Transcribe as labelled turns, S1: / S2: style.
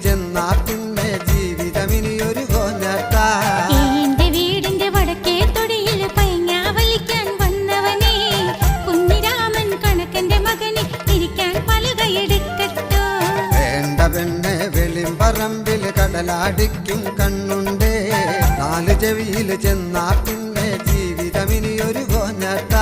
S1: ചെന്നാ പിന്നെ ജീവിതമിനിയൊരു കോഞ്ഞാട്ട.
S2: എന്റെ വീടിന്റെ വടക്കേ തൊടിയിൽ പൈങ്ങ വലിക്കാൻ വന്നവനെ, കുഞ്ഞിരാമൻ കണക്കന്റെ മകനെ ഇരിക്കാൻ പലകയെടുക്കട്ടോ.
S1: വേണ്ട പെണ്ണെ വെളിമ്പറമ്പിൽ കടലാടിക്കും കണ്ണുണ്ടേ, നാല് ചെവിയിൽ ചെന്നാ പിന്നെ ജീവിതമിനിയൊരു കോഞ്ഞാട്ട.